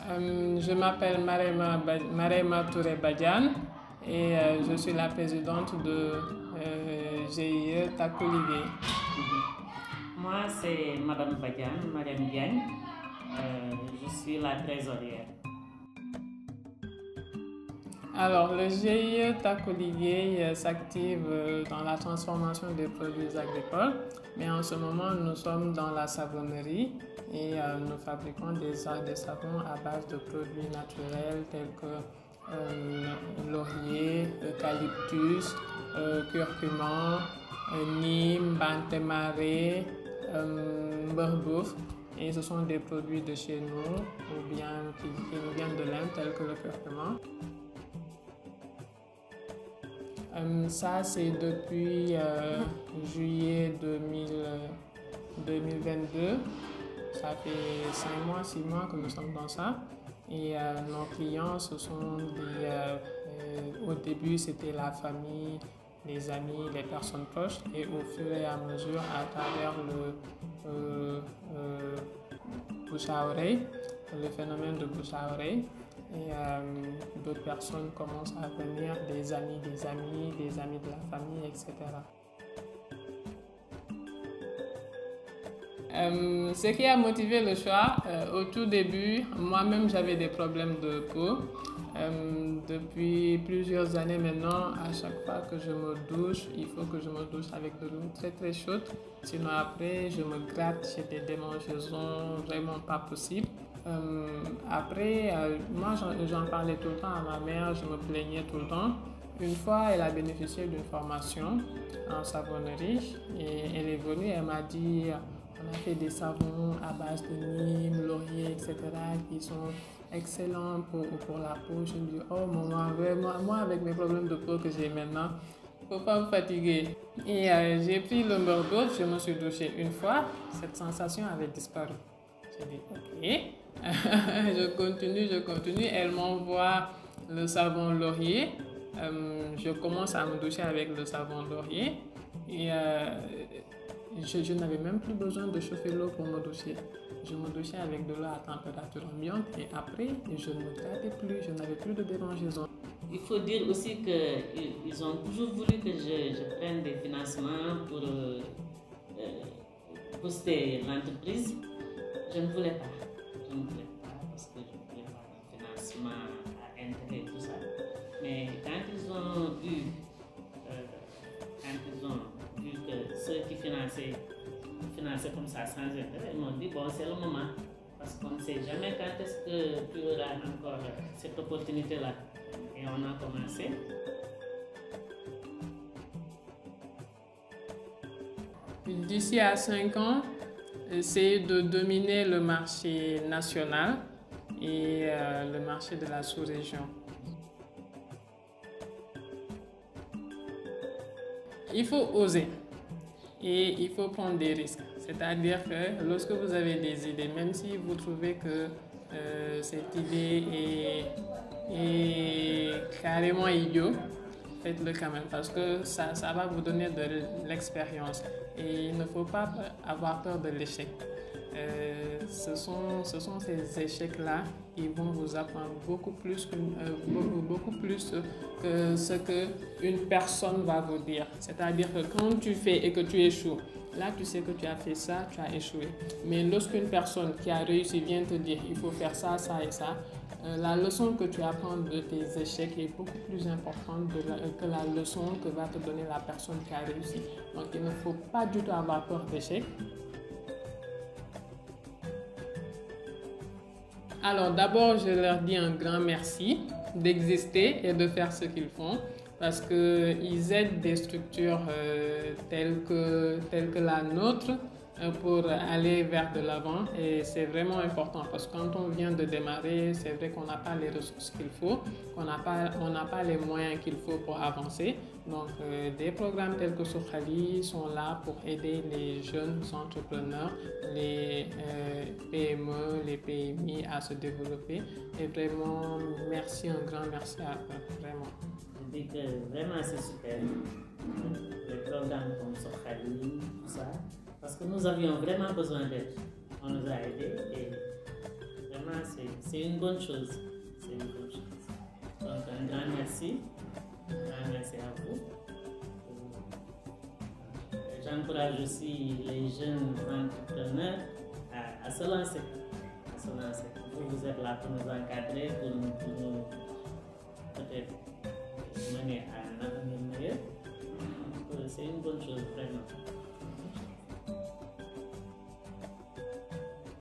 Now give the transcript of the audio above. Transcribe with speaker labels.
Speaker 1: Je m'appelle Marema Touré Badiane et je suis la présidente de GIE Takoligué.
Speaker 2: Moi, c'est Madame Badiane, Mariam Diagne. Je suis la trésorière.
Speaker 1: Alors, le GIE Takoligué s'active dans la transformation des produits agricoles, mais en ce moment, nous sommes dans la savonnerie et nous fabriquons des savons à base de produits naturels tels que laurier, eucalyptus, curcuma, nîmes, bantemaré, beurre-bouffe. Et ce sont des produits de chez nous ou bien qui nous viennent de l'Inde tels que le curcuma. Ça, c'est depuis juillet 2022. Ça fait 5 mois, 6 mois que nous sommes dans ça. Et nos clients, ce sont au début, c'était la famille, les amis, les personnes proches. Et au fur et à mesure, à travers le bouche à oreille, le phénomène de bouche à oreille, et d'autres personnes commencent à venir, des amis de la famille, etc. Ce qui a motivé le choix, au tout début, moi-même j'avais des problèmes de peau. Depuis plusieurs années maintenant, à chaque fois que je me douche, il faut que je me douche avec de l'eau très très chaude. Sinon après, je me gratte, j'ai des démangeaisons vraiment pas possibles. Moi j'en parlais tout le temps à ma mère, je me plaignais tout le temps. Une fois, elle a bénéficié d'une formation en savonnerie et elle est venue, elle m'a dit on a fait des savons à base de nîmes, laurier, etc. qui sont excellents pour la peau. Je me dis oh maman, moi avec mes problèmes de peau que j'ai maintenant, faut pas me fatiguer. Et j'ai pris le beurre-bouffe, je me suis douchée une fois, cette sensation avait disparu. J'ai dit ok. je continue. Elle m'envoie le savon laurier. Je commence à me doucher avec le savon laurier. Et je n'avais même plus besoin de chauffer l'eau pour me doucher. Je me douchais avec de l'eau à température ambiante et après, je ne me grattais plus, je n'avais plus de démangeaisons.
Speaker 2: Il faut dire aussi qu'ils ont toujours voulu que je prenne des financements pour booster l'entreprise. Je ne voulais pas. Parce que je ne voulais pas de financement à intérêt et tout ça. Mais quand ils ont vu que ceux qui finançaient comme ça sans intérêt, ils m'ont dit bon, c'est le moment. Parce qu'on ne sait jamais quand est-ce que tu auras encore cette opportunité-là. Et on a commencé.
Speaker 1: D'ici à 5 ans, c'est de dominer le marché national et le marché de la sous-région. Il faut oser et il faut prendre des risques. C'est-à-dire que lorsque vous avez des idées, même si vous trouvez que cette idée est carrément idiote, faites-le quand même parce que ça va vous donner de l'expérience et il ne faut pas avoir peur de l'échec. Ce sont ces échecs-là qui vont vous apprendre beaucoup plus que ce qu'une personne va vous dire. C'est-à-dire que quand tu fais et que tu échoues, là tu sais que tu as fait ça, tu as échoué. Mais lorsqu'une personne qui a réussi vient te dire il faut faire ça, ça et ça, la leçon que tu apprends de tes échecs est beaucoup plus importante que la leçon que va te donner la personne qui a réussi. Donc il ne faut pas du tout avoir peur d'échec. Alors d'abord, je leur dis un grand merci d'exister et de faire ce qu'ils font parce qu'ils aident des structures telles que la nôtre pour aller vers de l'avant et c'est vraiment important parce que quand on vient de démarrer, c'est vrai qu'on n'a pas les ressources qu'il faut, on n'a pas les moyens qu'il faut pour avancer. Donc des programmes tels que Sokhali sont là pour aider les jeunes entrepreneurs, les PME, les PMI à se développer et vraiment merci, un grand merci à eux, vraiment.
Speaker 2: Je dis que vraiment c'est super, les programmes comme Sokhali, tout ça. Parce que nous avions vraiment besoin d'aide. On nous a aidés et vraiment vraiment, c'est une bonne chose. C'est une bonne chose. Donc, un grand merci. Un grand merci à vous. J'encourage aussi les jeunes entrepreneurs à se lancer. À se lancer. Vous êtes là pour nous encadrer, pour nous peut-être mener à un avenir